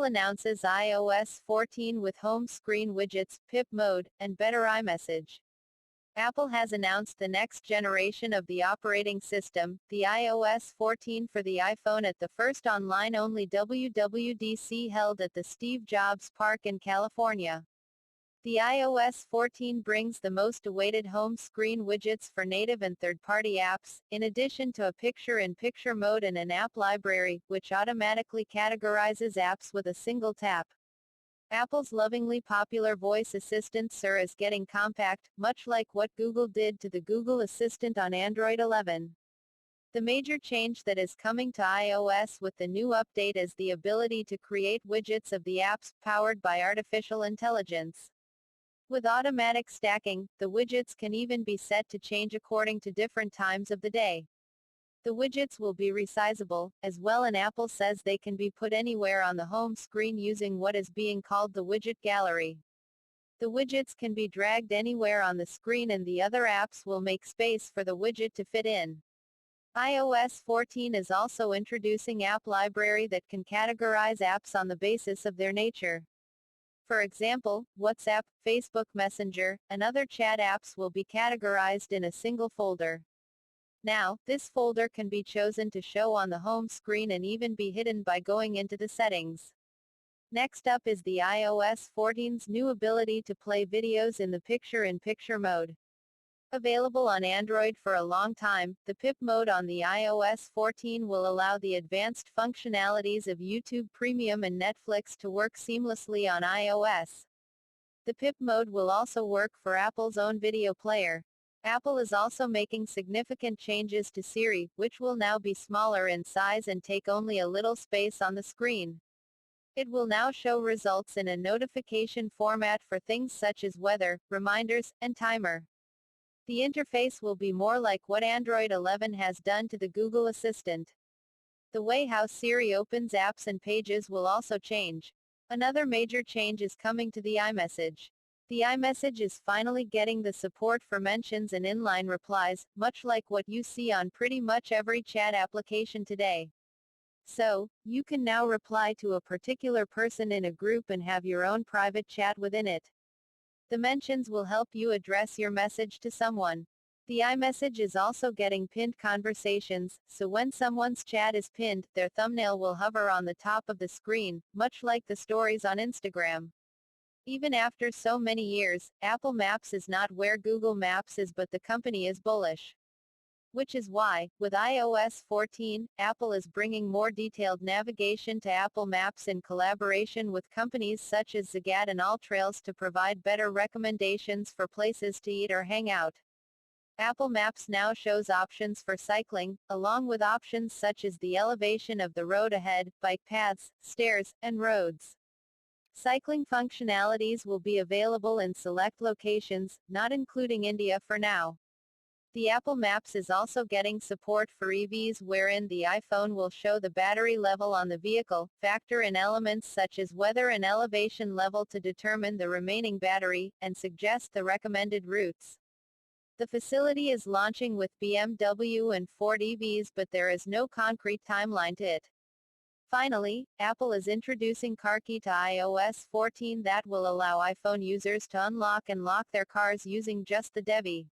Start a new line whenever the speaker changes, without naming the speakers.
announces iOS 14 with home screen widgets, PIP mode, and better iMessage. Apple has announced the next generation of the operating system, the iOS 14 for the iPhone at the first online-only WWDC held at the Steve Jobs Park in California. The iOS 14 brings the most awaited home screen widgets for native and third-party apps, in addition to a picture-in-picture mode and an app library, which automatically categorizes apps with a single tap. Apple's lovingly popular voice assistant Siri is getting compact, much like what Google did to the Google Assistant on Android 11. The major change that is coming to iOS with the new update is the ability to create widgets of the apps, powered by artificial intelligence. With automatic stacking, the widgets can even be set to change according to different times of the day. The widgets will be resizable, as well, and Apple says they can be put anywhere on the home screen using what is being called the widget gallery. The widgets can be dragged anywhere on the screen and the other apps will make space for the widget to fit in. iOS 14 is also introducing app library that can categorize apps on the basis of their nature. For example, WhatsApp, Facebook Messenger, and other chat apps will be categorized in a single folder. Now, this folder can be chosen to show on the home screen and even be hidden by going into the settings. Next up is the iOS 14's new ability to play videos in the picture-in-picture mode. Available on Android for a long time, the PIP mode on the iOS 14 will allow the advanced functionalities of YouTube Premium and Netflix to work seamlessly on iOS. The PIP mode will also work for Apple's own video player. Apple is also making significant changes to Siri, which will now be smaller in size and take only a little space on the screen. It will now show results in a notification format for things such as weather, reminders, and timer. The interface will be more like what Android 11 has done to the Google Assistant. The way how Siri opens apps and pages will also change. Another major change is coming to the iMessage. The iMessage is finally getting the support for mentions and inline replies, much like what you see on pretty much every chat application today. So, you can now reply to a particular person in a group and have your own private chat within it. The mentions will help you address your message to someone. The iMessage is also getting pinned conversations, so when someone's chat is pinned, their thumbnail will hover on the top of the screen, much like the stories on Instagram. Even after so many years, Apple Maps is not where Google Maps is, but the company is bullish. Which is why, with iOS 14, Apple is bringing more detailed navigation to Apple Maps in collaboration with companies such as Zagat and AllTrails to provide better recommendations for places to eat or hang out. Apple Maps now shows options for cycling, along with options such as the elevation of the road ahead, bike paths, stairs, and roads. Cycling functionalities will be available in select locations, not including India for now. The Apple Maps is also getting support for EVs, wherein the iPhone will show the battery level on the vehicle, factor in elements such as weather and elevation level to determine the remaining battery, and suggest the recommended routes. The facility is launching with BMW and Ford EVs, but there is no concrete timeline to it. Finally, Apple is introducing Car Key to iOS 14 that will allow iPhone users to unlock and lock their cars using just the DEVI.